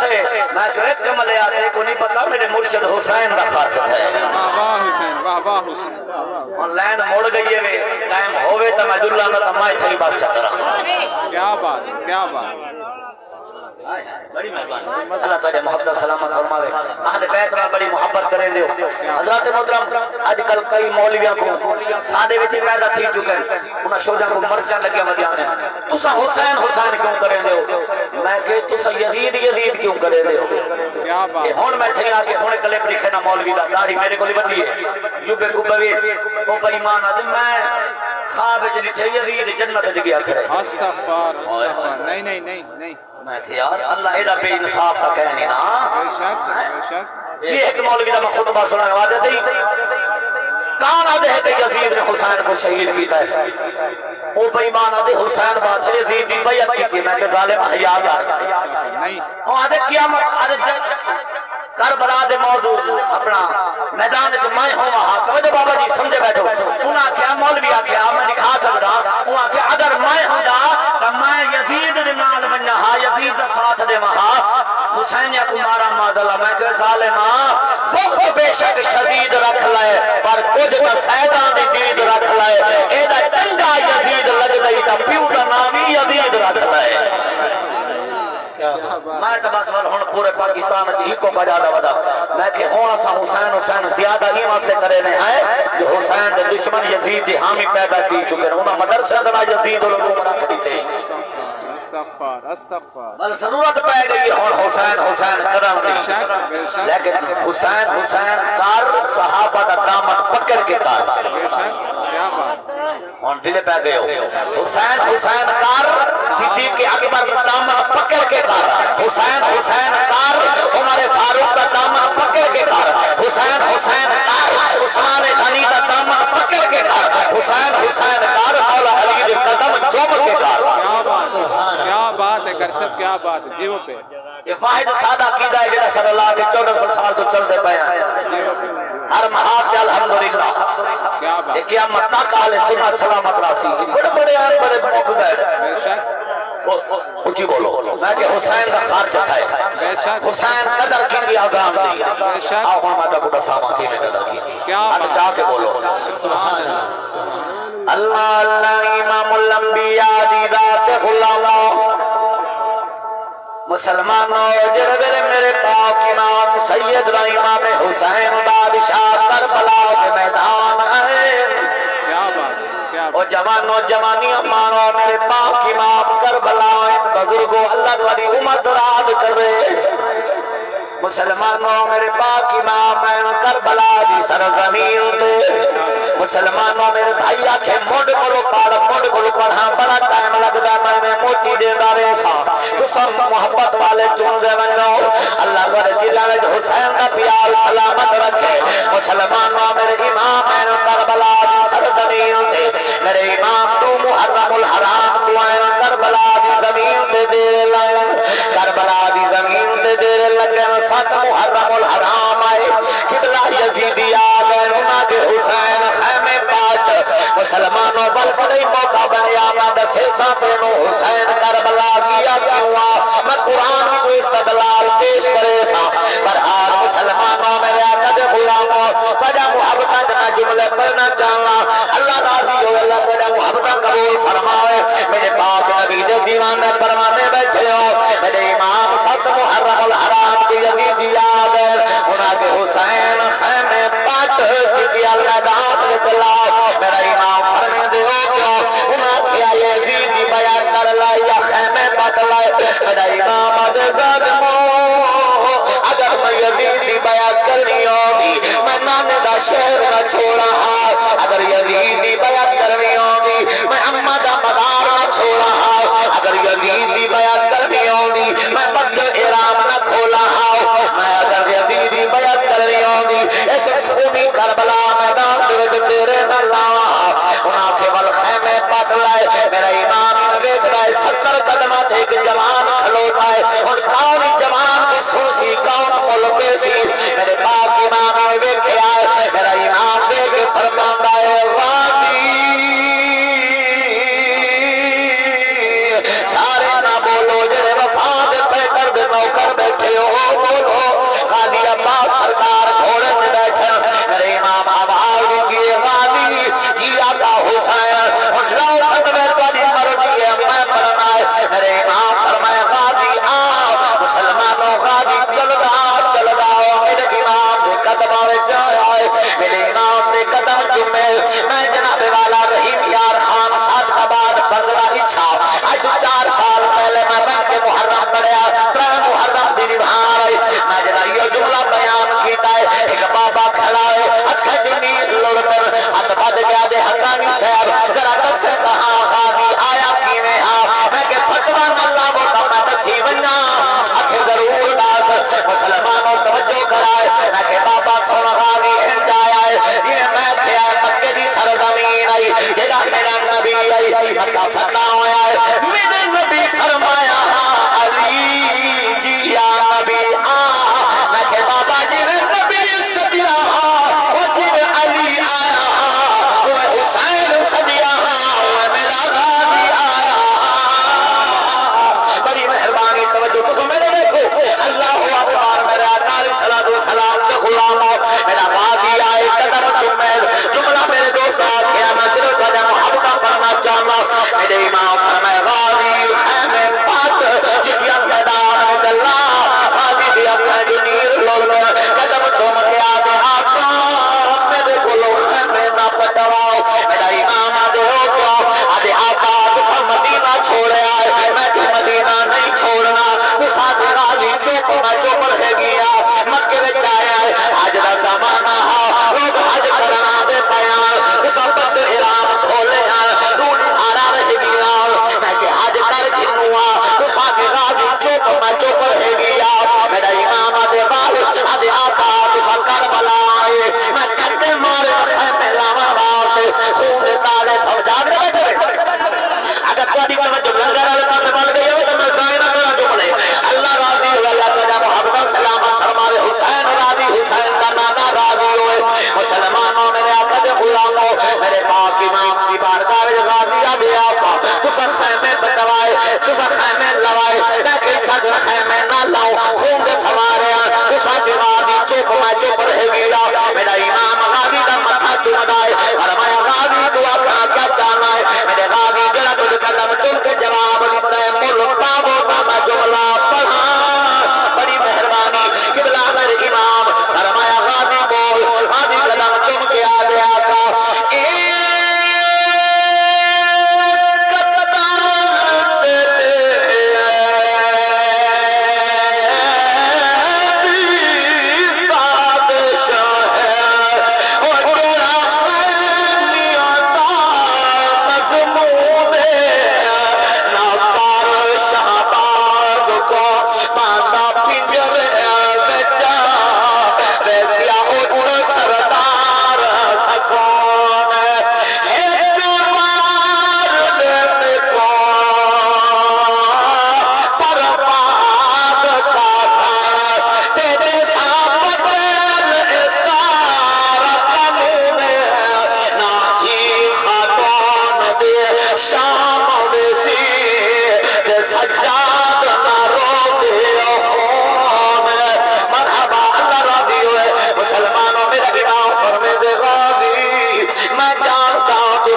کتے میں کہ ایک کملے آتے کو نہیں پتا میرے مرشد حسین دا خرچ ہے واہ حسین واہ حسین اور لین موڑ گئی ہے ٹائم ہوئے تا میں جلہ نہ تا مائی تھری بات چکرا کیا بات کیا بات بڑی مہربانی اللہ تعالی محبت سلامت فرماوے اہل بیت میں بڑی محبت کریں دیو حضرات محترم آج کل کئی مولویاں کو سادے وچ پیدا تھی چکے ہیں انہاں شوجاں کو مرچاں لگیا مدیانے تسا حسین حسین کیوں کریں دیو میں کہ تسا یزید یزید کیوں کریں دیو کیا بات یہ ہون میں تھیا کہ ہونے کلے لکھے نا مولوی دا داڑھی میرے کو بندی ہے جوبے کو بوی او بے ایمان آدم میں خواب وچ ڈٹھے یزید جنت وچ گیا کھڑے استغفار استغفار نہیں میں کہ یار اللہ ایڈا بے انصاف کا کہنی نا بے شک یہ ایک مولوی دا میں خطبہ سنا وعدے تھی کان آدھے ہے کہ یزید نے حسین کو شہید کیتا ہے او بے ایمان آدھے حسین بادشاہ یزید دی بیعت کی میں کہ ظالم احیاء کر نہیں او آدھے قیامت آدھے کربلا دے موضوع اپنا میدان وچ میں ہوں وہاں توجہ بابا جی سمجھے بیٹھو انہاں کیا مولوی آکھیا میں دکھا سکدا انہاں کہ اگر میں ہوندا تے میں یزید دے نال بننا ہا یزید دا ساتھ دے وہاں حسین کو مارا معذلہ میں کہ ظالما بہت بے شک شدید رکھ لائے پر کچھ تے سیداں دی دید رکھ لائے اے دا چنگا یزید لگ دئی تے پیو دا نام ہی یزید رکھ لائے میں تو بس ہن پورے پاکستان میں ہی کو بجادا ودا میں کہ ہن اسا حسین حسین زیادہ ہی واسطے کرے نے ہے جو حسین دے دشمن یزید دی حامی پیدا کی چکے ہیں انہاں مدرسہ دا یزید لوگ رکھ دیتے استغفار استغفار بل ضرورت پہ گئی ہن حسین حسین کرن دی لیکن حسین حسین کار صحابہ دا دامن پکڑ کے کار بے شک کیا بات ہن دل پہ گئے ہو حسین حسین کار صدیق اکبر دا دامن پکڑ کے کار حسین حسین کار عمر فاروق دا دامن پکڑ کے کار حسین حسین کار عثمان غنی دا دامن پکڑ کے کار حسین حسین کار مولا علی دے قدم چوم کے کار کیا بات ہے کرسب کیا بات ہے دیو پہ یہ واحد سادہ عقیدہ ہے جنہا صلی اللہ کے 1400 سال تو چل دے پہ ہیں ہر محاذ کے الحمدللہ کیا بات یہ قیامت تک آل سنت سلامت راسی بڑے بڑے ہیں بڑے موقع گئے بے شک اچھی بولو میں کہ حسین کا خارج کھائے بے شک حسین قدر کی بھی آزام دی بے شک آؤ ہم آتا کتا ساما کی میں قدر کی کیا اب بات جا کے بولو سبحان اللہ اللہ اللہ امام الانبیاء دی ذات غلاموں مسلمانوں جربر میرے پاک امام سید و امام حسین بادشاہ کربلا کے میدان ہے کیا بات کیا اور جوانوں جوانیاں مانو میرے پاک امام کربلا ان بزرگوں اللہ تعالی عمر دراز کرے مسلمانوں میرے پاک امام کربلا دی سرزمین تے مسلمانوں میرے بھائی آکھے موڑ کلو پڑھا بڑا ٹائم لگدا میں موٹی دے دارے سا تو سب محبت والے چون دے بنو اللہ تعالی دلاں وچ حسین دا پیار سلامت رکھے مسلمانوں میرے امام کربلا دی سرزمین تے میرے امام تو محرم الحرام کو کربلا دی زمین تے دے لائے کربلا دی زمین تے دے لگے سات محرم الحرام آئے قبلہ یزیدی آگئے انہاں کے حسین خیمے پاٹ مسلمانوں بلکڑی موقع بنیا میں دسے ساتھینو حسین کربلا گیا کیوں میں قرآن کی جو استدلال پیش کرے سا برحال مسلمانوں میرے آقا دے غلاموں پجا محبتہ جنا جملے پڑھنا چاہنا اللہ راضی ہو اللہ پجا محبتہ قبول فرمائے میرے پاک نبی دے دیوانے پروانے بیٹھے ہو میرے امام سات محرم الحرام کی یزیدی آگر انہاں کے حسین خیمے پاٹ کی اللہ داد میں چلا میرا امام فرمے دے ہو کیوں انہاں کیا یزیدی بیان کر لائے خیمے پاٹ لائے میرا امام عزیزاد مو اگر میں یزیدی بیان کرنی ہوگی میں نانے دا شہر نہ چھوڑا ہاں اگر یزیدی بیان کرنی ہوگی میں امہ دا مدار نہ چھوڑا ہاں اگر یزیدی بیان کرنی ہوگی میں مکہ ایران نہ کھولا ہاں میں اگر یزیدی بیان کرنی ہوگی ایسے خونی کربلا میدان دے تیرے نہ لاؤں انہاں کے والخیمے پاٹ لائے میرا امام دیکھ رہا ہے 70 قدمات ایک جوان کھلوتا ہے اور کون جوان کی سوسی کون ملکے سی میرے پاک امام دیکھے آئے میرا امام دیکھ فرمان رہے وادی سارے نہ بولو جرے وفاد پہ کر دے نوکر بیٹھے سے کہا غازی آیا کی میں میں کہ فتوہ اللہ وہ تو میں دسی بنا اکھے ضرور داس مسلمانوں توجہ کرائے میں کہ بابا سن غازی ہن جایا ہے یہ میں تھے آئے مکہ دی سرزمین آئی جگہ میرا نبی آئی مکہ فتح ہویا ہے میرے نبی فرمایا علی جی یا نبی میں کہ بابا جی نے نبی سدیا وہ جی علی آیا وہ حسین سدیا وہ میرا غازی آیا بڑی مہربانی توجہ تو میرے دیکھو اللہ اکبر میرے آقا علیہ الصلوۃ والسلام کے غلاموں میرا غازی آئے قدم چمید جملہ میرے دوست آکھیا میں صرف وجہ محبتہ پڑھنا چاہنا میرے امام فرمائے غازی خیمے پات جتیاں میدان میں چلا غازی بھی اکھیں جو نیر لوگ قدم چوم کے آگے آقا میرے بولو خیمے نہ پٹواؤ میرا امام آدھے ہو کیا آدھے آقا دفع مدینہ چھوڑے آئے میں کہ مدینہ نہیں چھوڑنا دفع غازی چوپ میں چوپ رہ گیا مکہ میں جایا ہے حج دا زمانہ لوگ حج کرنا دے پیان دفع بد احرام کھولے ہیں دون آرا رہ گیا میں کہ حج کر جنوا دفع غازی چوپ میں چوپ رہ گیا میرا امام آدھے بال آدھے آقا دفع کربلا آئے میں کھٹے مارے خیمے لاور باسے خون تالے سب جاگ رہے بیٹھے اگر تواڈی توجہ لنگر والے پاسے بن گئی ہو تو میں ظاہر کرنا چاہوں اللہ راضی ہو اللہ تعالیٰ محبت سلامت فرمائے حسین راضی حسین کا نانا راضی ہوئے مسلمانوں میرے آقا دے غلاموں میرے پاک امام کی بارگاہ میں غازی آدھے آقا تسا خیمے بٹوائے تسا خیمے لوائے لیکن تک خیمے نہ لاؤ خون دے سوارے تسا جوابی چوپ میں چوپ رہ گیا میرا امام غازی کا متھا چمدائے فرمایا غازی دعا کہاں کیا چاہنا ہے میرے غازی جڑا تجھ قدم چن کے جواب دیتا ہے ملتا ہوتا میں جملہ پڑھا بڑی مہربانی قبلہ میرے امام فرمایا غازی بول غازی قدم چن کے آگے آقا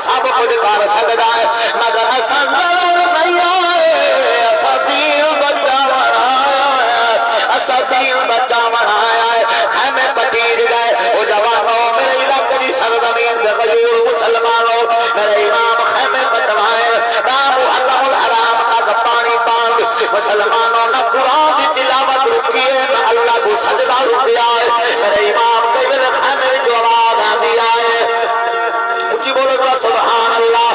سب کچھ کر سکتا ہے مگر ایسا ضرور نہیں آئے ایسا دین بچہ بنایا ہے ایسا دین بچہ بنایا ہے خیمے پٹیر گئے وہ جوانوں میرے علاقے کی سرزمین دے غیور مسلمانوں میرے امام خیمے پٹوائے نام حرم الحرام کا پانی باندھ مسلمانوں نہ قرآن کی تلاوت رکیے نہ اللہ کو سجدہ رکیا ہے میرے امام کے میرے خیمے جو آواز آندی آئے اچھی بولو ذرا سبحان اللہ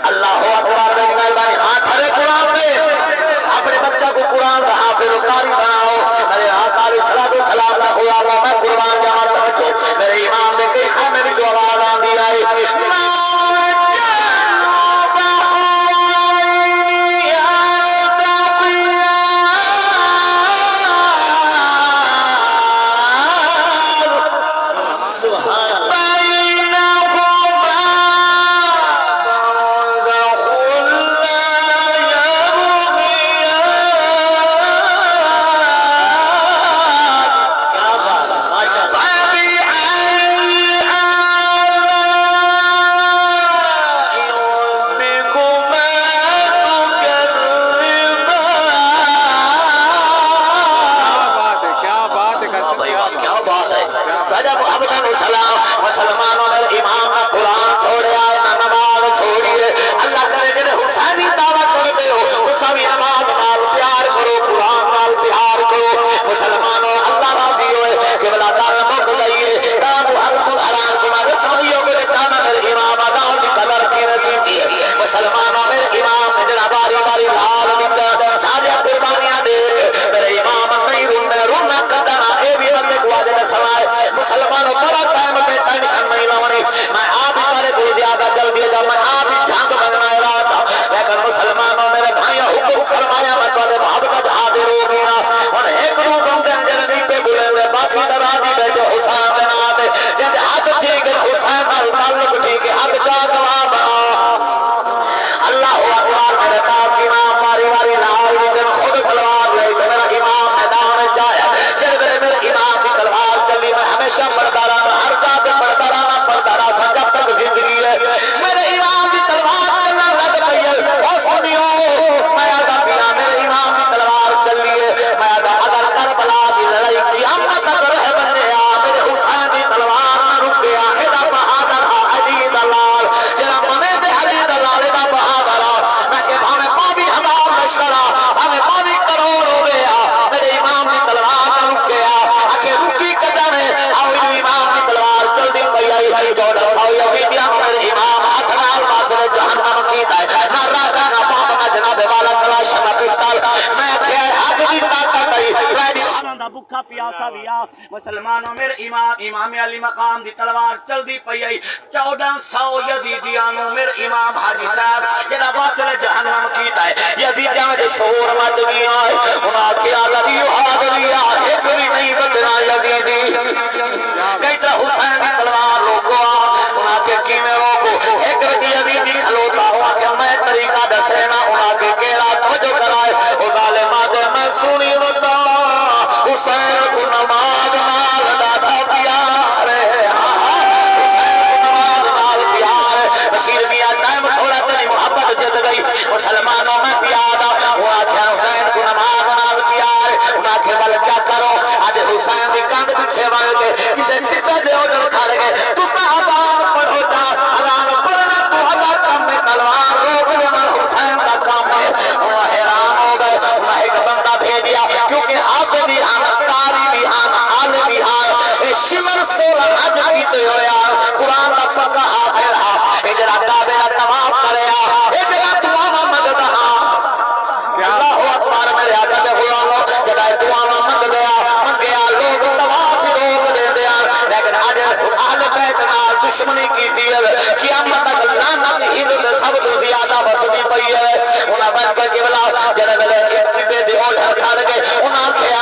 اللہ اکبر مہربانی ہاتھ ہرے قرآن میں اپنے بچہ کو قرآن کا حافظ و قاری بناؤ میرے آقا علیہ الصلوۃ والسلام کا غلام میں قربان جاؤں توجہ میرے امام نے کئی خیمے میں جو آواز آندی آئی وجہ محبت سلام مسلمانوں نے امام نے قرآن چھوڑیا نہ نماز چھوڑیے اللہ کرے جنہیں حسینی دعوت کرتے ہو تو سبھی نماز نال پیار کرو قرآن نال پیار کرو مسلمانوں اللہ راضی ہوئے کہ بلا دار مک لئیے دارو حرم الحرام کی ماں سبھیوں کے چانا میرے امام آدھاؤں کی قدر کی ہے مسلمانوں میرے امام نے جنہ باری باری لال دیتا سارے قربانیاں دیکھ میرے امام نہیں رونا کدنا اے بھی بندے کو آجے میں سوائے مسلمانوں بڑا ٹائم پہ ٹینشن نہیں لاؤنی میں آپ ہی کرے تو زیادہ جلدی جا میں آپ ہی جھانک بننا رہا لیکن مسلمانوں میرے بھائیوں حکم فرمایا میں تو محبت حاضر ہو گیا اور ایک رو بندے جنبی پہ بلے میں باقی درازی بیٹھے حسین بنا دے جب حد ٹھیک ہے حسین تعلق ٹھیک ہے حد جا گواہ بنا اللہ اکبر میرے پاک امام باری باری لاؤ جن خود تلوار لے کہ میرا امام میدان چاہے جب میرے امام کی تلوار چلی میں ہمیشہ پڑھتا رہا ہر جا پہ پڑھتا رہا جب تک زندگی ہے میرے امام کی تلوار چلنا لگ گئی ہے اور سنیو میں آدھا پیا میرے امام کی تلوار چل رہی ہے میں آدھا اگر کربلا کی لڑائی قیامت تک رہ بنے میرے حسین کی تلوار نہ رکیا ایڈا بہادر علی دلال جرا منے دے علی دلال ایڈا بہادر میں کہ ہمیں پانی ہزار لشکرا ہمیں پانی کروڑ ہو گیا میرے امام کی تلوار نہ رکیا آکے رکی قدر ہے اور امام کی تلوار چل دی پئی آئی 1400 یزیدیاں میرے امام ہاتھ نال واسطے جہنم کیتا ہے نہ راکا نہ پاپ نہ جناب والا کلاش نہ پستال میں کہ حق دی طاقت ہے میری دا بھوکا پیاسا ویا مسلمانوں میرے امام علی مقام دی تلوار چل دی پئی آئی 1400 یزیدیاں میرے امام حاجی صاحب جڑا واسطے جہنم کیتا ہے یزیدیاں دے شور مچ گیا انہاں کیا علی حاضریا ایک بھی نہیں بچنا یزیدی کئی طرح حسین کی تلوار روکو انہاں کے کیویں روکو ایک بچی یزیدی کھلوتا ہوا کہ میں طریقہ دسینا انہاں کے کیڑا توجہ کرائے او ظالماں دے میں سنی ودا حسین کو نماز نال دادا پیار ہے حسین کو نماز نال پیار ہے بشیر میاں ٹائم تھوڑا تیری محبت جت گئی مسلمانوں میں پیادا وہ آخیا حسین کو نماز نال پیار ہے انہاں کے بل کیا کرو آج حسین دی کاند پیچھے بن کے کسے ٹپے دے اوڈر کھڑ گئے تو صحابان پڑھو جا اذان پڑھنا تو اللہ کام میں تلوار روک لینا حسین کا کام ہے وہ حیران ہو گئے انہاں ایک بندہ بھیجیا کیونکہ حافظ بھی ہاں قاری بھی ہاں عالم بھی ہاں اے شمر 16 حج کیتے ہویا قرآن کا پکا حافظ ہاں اے جڑا کعبے دا طواف کرے اے جڑا دعا منگدا ہاں اللہ اکبر میرے آقا دے غلامو جڑا دعا منگدا منگیا لوگ طواف روک دیندے لیکن اج اہل بیت نال دشمنی کیتی ہے قیامت تک لعنت ہند تے سب تو زیادہ وسدی پئی ہے انہاں بن کے قبلہ جڑے ویلے ٹپے دے اوٹھ کھڑ گئے انہاں کہیا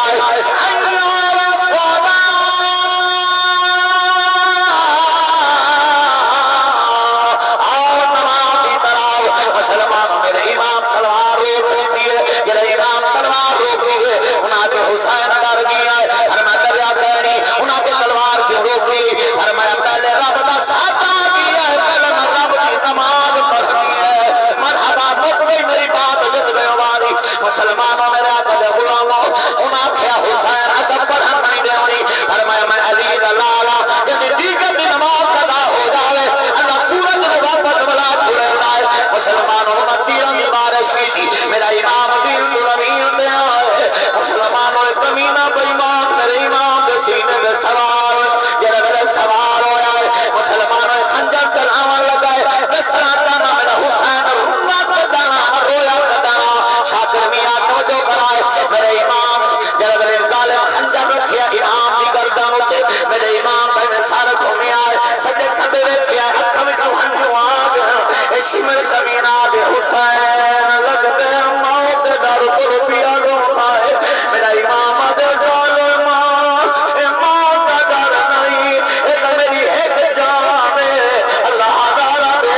مسلمانوں میرے امام تلوار روک دیتی ہے جڑے امام تلوار روکی ہے انہاں کے حسین ڈر گیا ہے فرمایا دریا کہنی انہاں کے تلوار کیوں روکی فرمایا پہلے رب دا ساتھ آ گیا ہے پہلے میں رب کی نماز پڑھنی ہے مرحبا مک گئی میری بات جت گئے ہماری مسلمانوں میرے آقا دے غلاموں انہاں کیا حسین اصل پڑھن نہیں دیونی فرمایا میں علی دلالا جب دیگر دی نماز ادا ہو جائے اللہ سورج نے واپس بلا چھوڑے لائے مسلمانوں نے تیرہ کی بارش کی تھی میرا امام دین تو رمین دے آئے مسلمانوں نے کمینہ بیمان میرے امام دے سینے دے سوار جڑے میرے سوار ہویا ہے مسلمانوں نے خنجر چلاون لگائے نسرا دانا میرا حسین رونا کدانا رویا کدانا شاکر میاں توجہ کرائے میرے امام جڑے میرے ظالم خنجر رکھیا امام دی گردن تے میرے امام بھائی میں سارے گھومے آئے سجے کھڑے رکھیا اکھاں وچ ہنجو آ گئے شمر کمینہ دے حسین لگ دے موت ڈر پر پیا رونا ہے میرا امام دے ظالم اے موت دا ڈر نہیں اے تے میری ایک جان ہے اللہ ہزارہ دے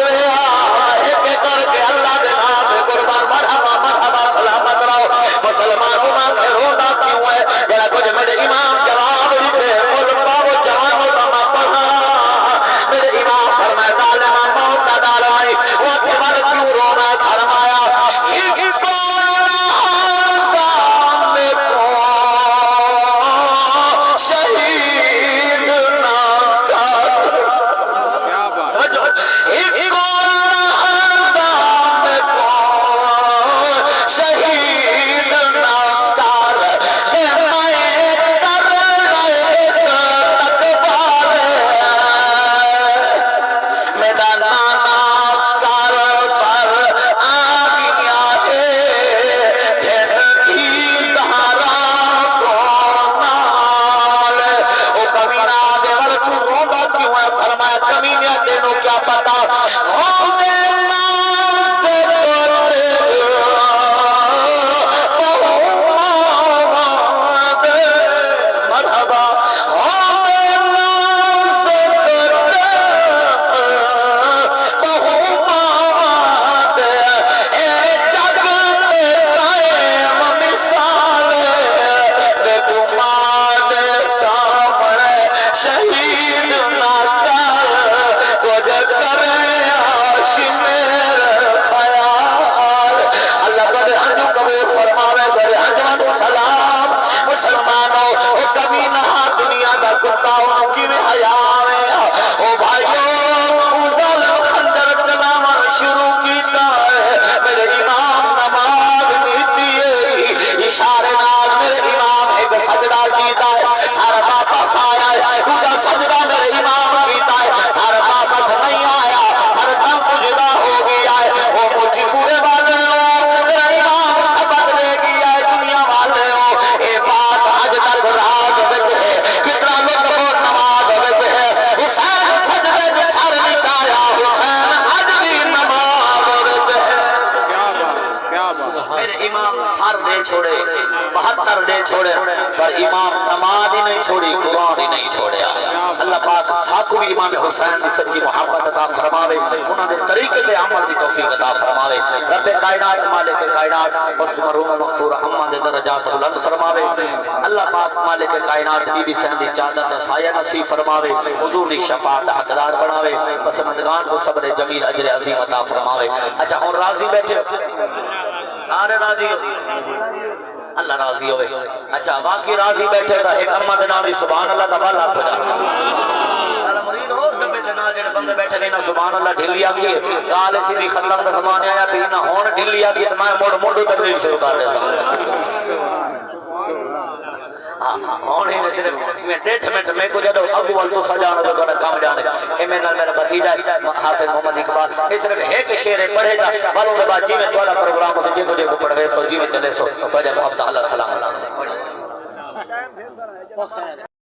ایک کر کے اللہ دے نام قربان مرحبا مرحبا سلامت رہو مسلمانوں ماں کے رونا کیوں ہے جڑا کچھ میرے امام جواب دیتے مل پاو جوانوں کا ماں پڑھا میرے امام فرمائے ظالم موت دا ڈر نہیں وہ کے بل کیوں رونا فرمایا شہید نہ سجدہ کیتا ہے سر واپس آیا ہے دوجا سجدہ میرے امام کیتا ہے سر واپس نہیں آیا سر دم پجدہ ہو گیا ہے وہ مجھے پورے والے ہو میرا امام سبق دے گیا ہے دنیا والے ہو اے بات اج تک راز وچ ہے کتنا لطف و نماز وچ ہے حسین سجدے جو سر نکایا حسین اج بھی نماز وچ ہے کیا بات کیا بات میرے امام سر دے چھوڑے 72 دے چھوڑے پر امام نماز ہی نہیں چھوڑی قرآن ہی نہیں چھوڑیا اللہ پاک ساکو بھی امام حسین کی سچی محبت عطا فرماوے انہاں دے طریقے تے عمل دی توفیق عطا فرماوے رب کائنات مالک کائنات بس مرحوم مغفور رحمہ دے درجات بلند فرماوے اللہ پاک مالک کائنات بی بی سین دی چادر دا سایہ نصیب فرماوے حضور دی شفاعت حقدار بناوے پسندگان کو صبر جمیل اجر عظیم عطا فرماوے اچھا ہن راضی بیٹھے سارے راضی ہو اللہ راضی ہوئے اچھا باقی راضی بیٹھے تھا ایک امہ دے نام دی سبحان اللہ دا والا کھو جا اللہ مرید ہو ڈبے دے نام جڑے بندے بیٹھے گئے نا سبحان اللہ ڈھلی آکھیے کال اسی دی ختم دا زمانے آیا پھر نہ ہون ڈھلی آکھیے تو میں موڑ موڑو تقریر شروع کر دے ہون ہی میں صرف میں 1.5 منٹ میں کو جدو اول تو سجانا جو کڑا کام جانے اے میں نال میرا بھتیجا حافظ محمد اقبال یہ صرف ایک شعر پڑھے جا والوں کے بعد جی میں تھوڑا پروگرام ہو جے کو پڑھوے سو جی میں چلے سو تو جب محمد اللہ سلام علیکم